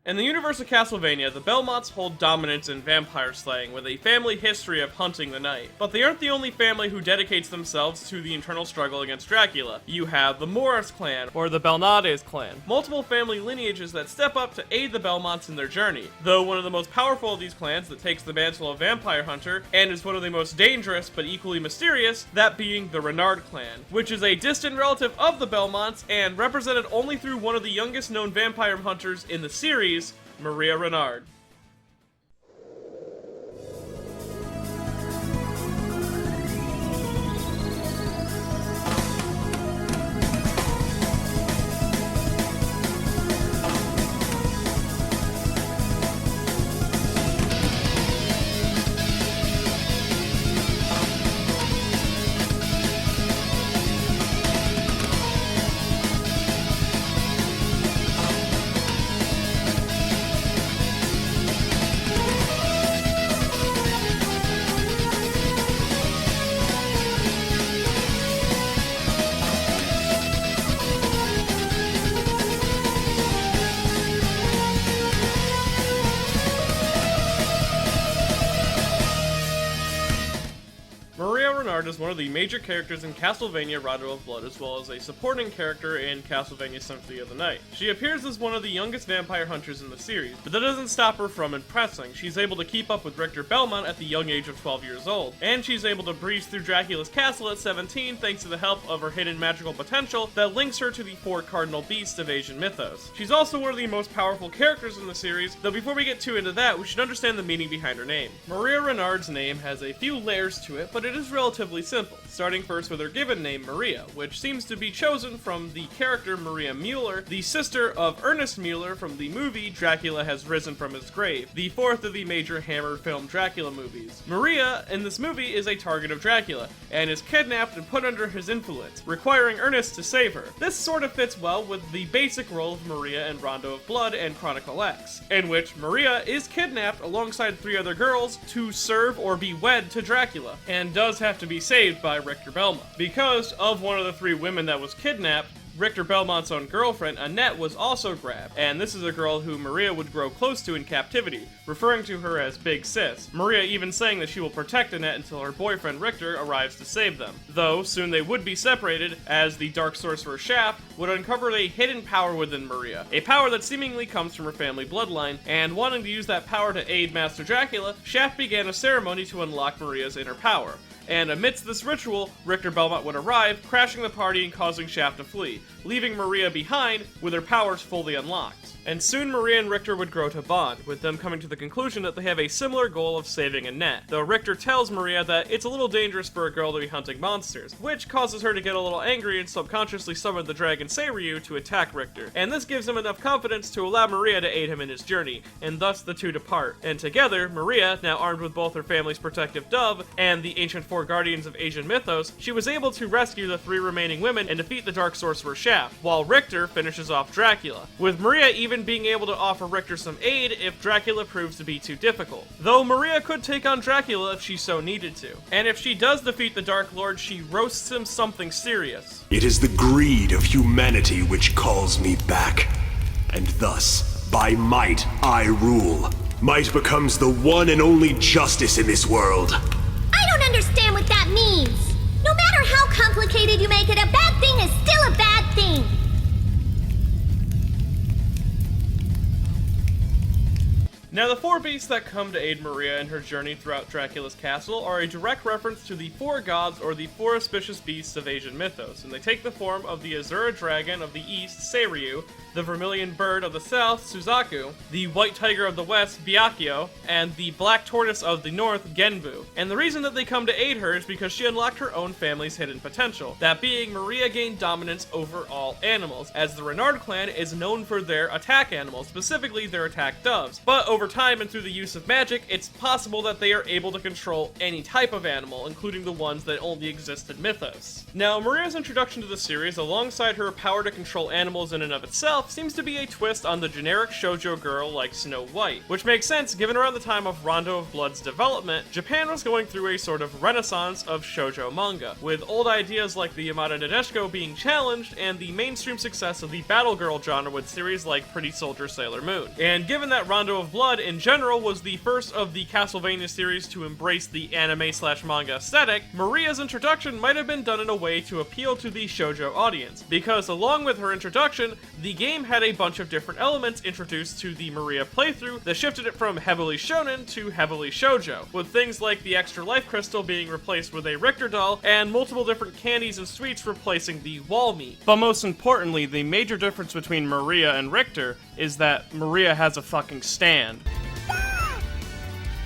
In the universe of Castlevania, the Belmonts hold dominance in vampire slaying, with a family history of hunting the night. But they aren't the only family who dedicates themselves to the internal struggle against Dracula. You have the Morris clan, or the Belnades clan, multiple family lineages that step up to aid the Belmonts in their journey. Though one of the most powerful of these clans that takes the mantle of vampire hunter, and is one of the most dangerous but equally mysterious, that being the Renard clan, which is a distant relative of the Belmonts and represented only through one of the youngest known vampire hunters in the series, Maria Renard. Renard is one of the major characters in Castlevania Rondo of Blood, as well as a supporting character in Castlevania Symphony of the Night. She appears as one of the youngest vampire hunters in the series, but that doesn't stop her from impressing. She's able to keep up with Richter Belmont at the young age of 12 years old, and she's able to breeze through Dracula's castle at 17 thanks to the help of her hidden magical potential that links her to the 4 cardinal beasts of Asian mythos. She's also one of the most powerful characters in the series, though before we get too into that, we should understand the meaning behind her name. Maria Renard's name has a few layers to it, but it is relatively simple, starting first with her given name, Maria, which seems to be chosen from the character Maria Mueller, the sister of Ernest Mueller from the movie Dracula Has Risen from His Grave, the 4th of the major Hammer film Dracula movies. Maria, in this movie, is a target of Dracula, and is kidnapped and put under his influence, requiring Ernest to save her. This sort of fits well with the basic role of Maria in Rondo of Blood and Chronicle X, in which Maria is kidnapped alongside 3 other girls to serve or be wed to Dracula, and does have to be saved by Richter Belmont. Because of one of the 3 women that was kidnapped, Richter Belmont's own girlfriend, Annette, was also grabbed, and this is a girl who Maria would grow close to in captivity, referring to her as Big Sis. Maria even saying that she will protect Annette until her boyfriend Richter arrives to save them. Though, soon they would be separated, as the dark sorcerer Shaft would uncover a hidden power within Maria, a power that seemingly comes from her family bloodline, and wanting to use that power to aid Master Dracula, Shaft began a ceremony to unlock Maria's inner power. And amidst this ritual, Richter Belmont would arrive, crashing the party and causing Shaft to flee, leaving Maria behind with her powers fully unlocked. And soon Maria and Richter would grow to bond, with them coming to the conclusion that they have a similar goal of saving Annette, though Richter tells Maria that it's a little dangerous for a girl to be hunting monsters, which causes her to get a little angry and subconsciously summon the dragon Seiryu to attack Richter. And this gives him enough confidence to allow Maria to aid him in his journey, and thus the two depart. And together, Maria, now armed with both her family's protective dove and the ancient 4 guardians of Asian mythos, she was able to rescue the 3 remaining women and defeat the dark sorcerer Shaft, while Richter finishes off Dracula, with Maria even being able to offer Richter some aid if Dracula proves to be too difficult. Though Maria could take on Dracula if she so needed to. And if she does defeat the Dark Lord, she roasts him something serious. It is the greed of humanity which calls me back, and thus, by might, I rule. Might becomes the one and only justice in this world. I don't understand what that means. No matter how complicated you make it, a bad thing is still a bad thing. Now, the 4 beasts that come to aid Maria in her journey throughout Dracula's castle are a direct reference to the 4 gods or the 4 auspicious beasts of Asian mythos, and they take the form of the Azura dragon of the east, Seiryu, the vermilion bird of the south, Suzaku, the white tiger of the west, Byakuyo, and the black tortoise of the north, Genbu. And the reason that they come to aid her is because she unlocked her own family's hidden potential, that being Maria gained dominance over all animals, as the Renard clan is known for their attack animals, specifically their attack doves, but over over time and through the use of magic, it's possible that they are able to control any type of animal, including the ones that only exist in mythos. Now, Maria's introduction to the series, alongside her power to control animals in and of itself, seems to be a twist on the generic shoujo girl like Snow White, which makes sense given around the time of Rondo of Blood's development, Japan was going through a sort of renaissance of shoujo manga, with old ideas like the Yamada Nadeshiko being challenged, and the mainstream success of the battle girl genre with series like Pretty Soldier Sailor Moon. And given that Rondo of Blood in general was the first of the Castlevania series to embrace the anime/manga aesthetic, Maria's introduction might have been done in a way to appeal to the shoujo audience, because along with her introduction, the game had a bunch of different elements introduced to the Maria playthrough that shifted it from heavily shonen to heavily shoujo, with things like the extra life crystal being replaced with a Richter doll, and multiple different candies and sweets replacing the wall meat. But most importantly, the major difference between Maria and Richter is that Maria has a fucking stand.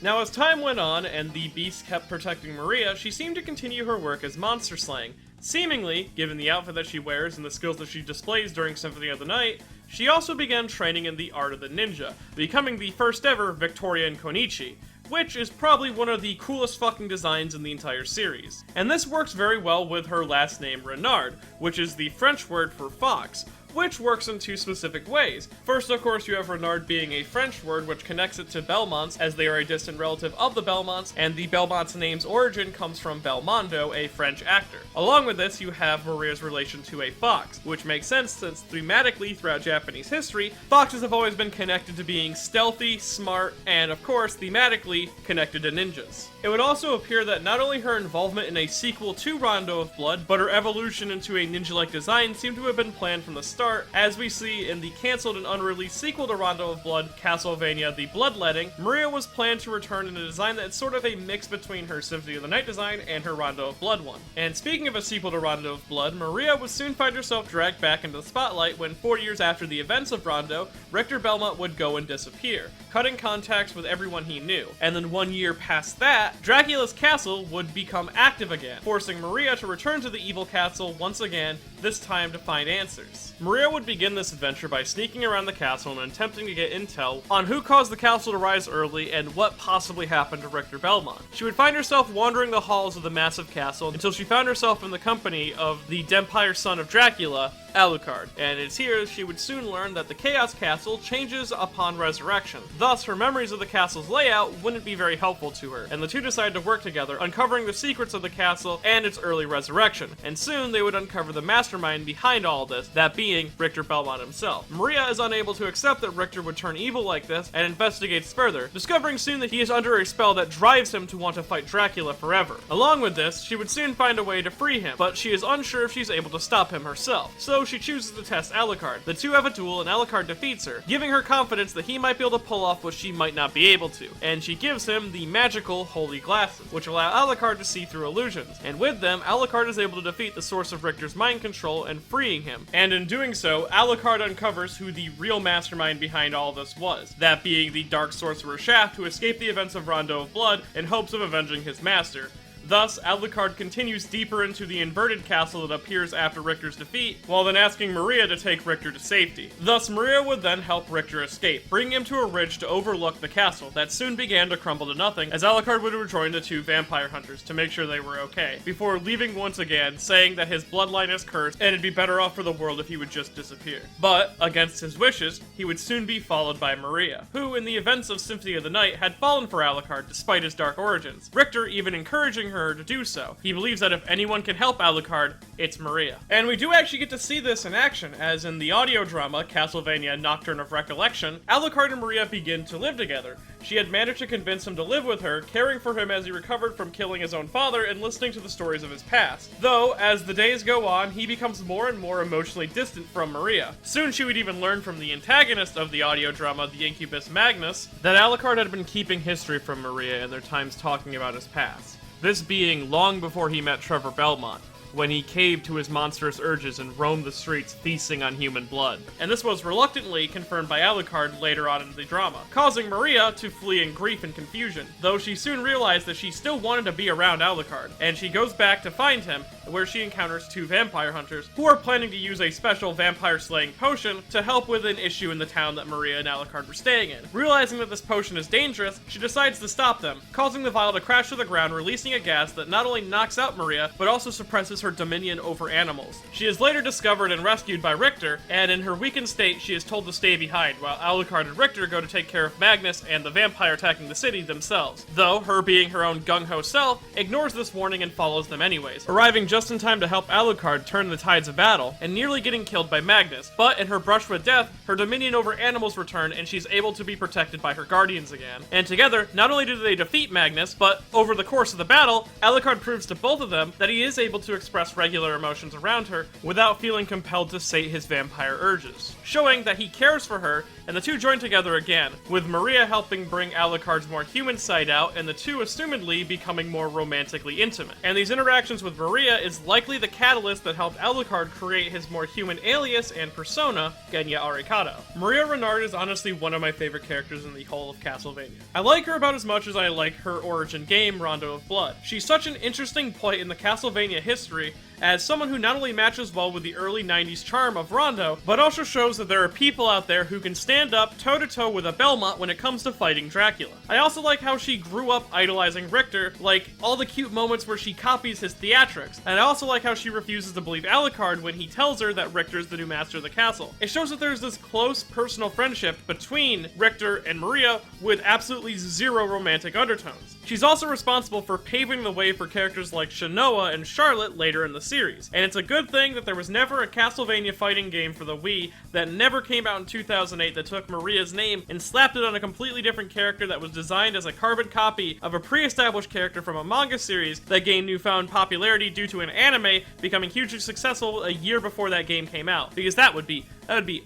Now, as time went on and the beast kept protecting Maria, she seemed to continue her work as monster slaying. Seemingly, given the outfit that she wears and the skills that she displays during Symphony of the Night, she also began training in the art of the ninja, becoming the first ever Victorian Konichi, which is probably one of the coolest fucking designs in the entire series. And this works very well with her last name Renard, which is the French word for fox, which works in two specific ways. First, of course, you have Renard being a French word which connects it to Belmonts, as they are a distant relative of the Belmonts, and the Belmonts' name's origin comes from Belmondo, a French actor. Along with this, you have Maria's relation to a fox, which makes sense since thematically throughout Japanese history, foxes have always been connected to being stealthy, smart, and of course, thematically connected to ninjas. It would also appear that not only her involvement in a sequel to Rondo of Blood, but her evolution into a ninja-like design seemed to have been planned from the start, as we see in the cancelled and unreleased sequel to Rondo of Blood, Castlevania The Bloodletting. Maria was planned to return in a design that's sort of a mix between her Symphony of the Night design and her Rondo of Blood one. And speaking of a sequel to Rondo of Blood, Maria would soon find herself dragged back into the spotlight when 4 years after the events of Rondo, Richter Belmont would go and disappear, cutting contacts with everyone he knew. And then 1 year past that, Dracula's castle would become active again, forcing Maria to return to the evil castle once again, this time to find answers. Maria would begin this adventure by sneaking around the castle and attempting to get intel on who caused the castle to rise early and what possibly happened to Richter Belmont. She would find herself wandering the halls of the massive castle until she found herself in the company of the Dempire son of Dracula, Alucard, and it's here she would soon learn that the Chaos Castle changes upon resurrection. Thus, her memories of the castle's layout wouldn't be very helpful to her, and the two decided to work together, uncovering the secrets of the castle and its early resurrection, and soon they would uncover the mastermind behind all this, that being Richter Belmont himself. Maria is unable to accept that Richter would turn evil like this, and investigates further, discovering soon that he is under a spell that drives him to want to fight Dracula forever. Along with this, she would soon find a way to free him, but she is unsure if she's able to stop him herself, so she chooses to test Alucard. The two have a duel and Alucard defeats her, giving her confidence that he might be able to pull off what she might not be able to, and she gives him the magical holy glasses, which allow Alucard to see through illusions, and with them, Alucard is able to defeat the source of Richter's mind control and freeing him, and in doing so, Alucard uncovers who the real mastermind behind all this was, that being the Dark Sorcerer Shaft, who escaped the events of Rondo of Blood in hopes of avenging his master. Thus, Alucard continues deeper into the inverted castle that appears after Richter's defeat, while then asking Maria to take Richter to safety. Thus, Maria would then help Richter escape, bringing him to a ridge to overlook the castle that soon began to crumble to nothing, as Alucard would rejoin the two vampire hunters to make sure they were okay, before leaving once again, saying that his bloodline is cursed and it'd be better off for the world if he would just disappear. But, against his wishes, he would soon be followed by Maria, who, in the events of Symphony of the Night, had fallen for Alucard despite his dark origins, Richter even encouraging her to do so. He believes that if anyone can help Alucard, it's Maria. And we do actually get to see this in action, as in the audio drama Castlevania Nocturne of Recollection, Alucard and Maria begin to live together. She had managed to convince him to live with her, caring for him as he recovered from killing his own father and listening to the stories of his past. Though, as the days go on, he becomes more and more emotionally distant from Maria. Soon she would even learn from the antagonist of the audio drama, the Incubus Magnus, that Alucard had been keeping history from Maria in their times talking about his past. This being long before he met Trevor Belmont. when he caved to his monstrous urges and roamed the streets feasting on human blood. And this was reluctantly confirmed by Alucard later on in the drama, causing Maria to flee in grief and confusion, though she soon realized that she still wanted to be around Alucard, and she goes back to find him, where she encounters two vampire hunters who are planning to use a special vampire slaying potion to help with an issue in the town that Maria and Alucard were staying in. Realizing that this potion is dangerous, she decides to stop them, causing the vial to crash to the ground, releasing a gas that not only knocks out Maria, but also suppresses her dominion over animals. She is later discovered and rescued by Richter, and in her weakened state, she is told to stay behind, while Alucard and Richter go to take care of Magnus and the vampire attacking the city themselves. Though, her being her own gung-ho self, ignores this warning and follows them anyways, arriving just in time to help Alucard turn the tides of battle, and nearly getting killed by Magnus. But in her brush with death, her dominion over animals return, and she's able to be protected by her guardians again. And together, not only do they defeat Magnus, but over the course of the battle, Alucard proves to both of them that he is able to express regular emotions around her without feeling compelled to sate his vampire urges, showing that he cares for her, and the two join together again, with Maria helping bring Alucard's more human side out, and the two assumedly becoming more romantically intimate. And these interactions with Maria is likely the catalyst that helped Alucard create his more human alias and persona, Genya Arikado. Maria Renard is honestly one of my favorite characters in the whole of Castlevania. I like her about as much as I like her origin game, Rondo of Blood. She's such an interesting point in the Castlevania history, as someone who not only matches well with the early 90s charm of Rondo, but also shows that there are people out there who can stand up toe-to-toe with a Belmont when it comes to fighting Dracula. I also like how she grew up idolizing Richter, like all the cute moments where she copies his theatrics, and I also like how she refuses to believe Alucard when he tells her that Richter's the new master of the castle. It shows that there's this close personal friendship between Richter and Maria with absolutely zero romantic undertones. She's also responsible for paving the way for characters like Shanoa and Charlotte later in the series, and it's a good thing that there was never a Castlevania fighting game for the Wii that never came out in 2008 that took Maria's name and slapped it on a completely different character that was designed as a carbon copy of a pre-established character from a manga series that gained newfound popularity due to an anime becoming hugely successful a year before that game came out, because that would be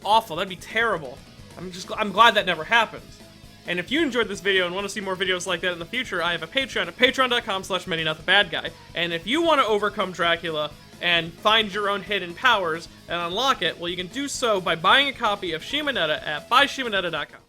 awful, that'd be terrible. I'm glad that never happened. And if you enjoyed this video and want to see more videos like that in the future, I have a Patreon at patreon.com/ManyNotTheBadGuy. And if you want to overcome Dracula and find your own hidden powers and unlock it, well, you can do so by buying a copy of Shimonetta at buyshimonetta.com.